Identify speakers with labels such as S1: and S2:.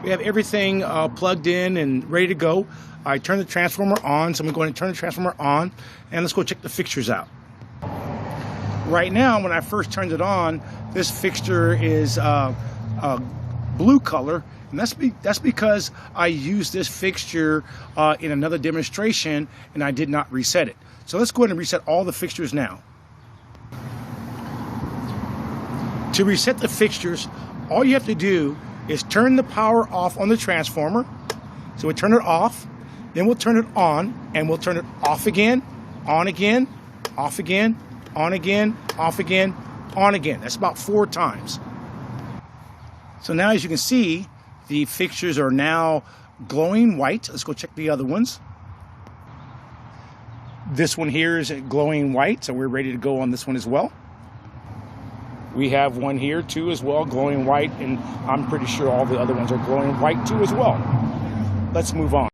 S1: we have everything plugged in and ready to go. I turn the transformer on, so I'm going to turn the transformer on, and let's go check the fixtures out. Right now, when I first turned it on, this fixture is blue color, and that's because I used this fixture in another demonstration and I did not reset it. So let's go ahead and reset all the fixtures now. To reset the fixtures, all you have to do is turn the power off on the transformer. So we turn it off, then we'll turn it on, and we'll turn it off again, on again, off again, on again, off again, on again. That's about 4 times. So now, as you can see, the fixtures are now glowing white. Let's go check the other ones. This one here is glowing white, so we're ready to go on this one as well. We have one here too as well, glowing white, and I'm pretty sure all the other ones are glowing white too as well. Let's move on.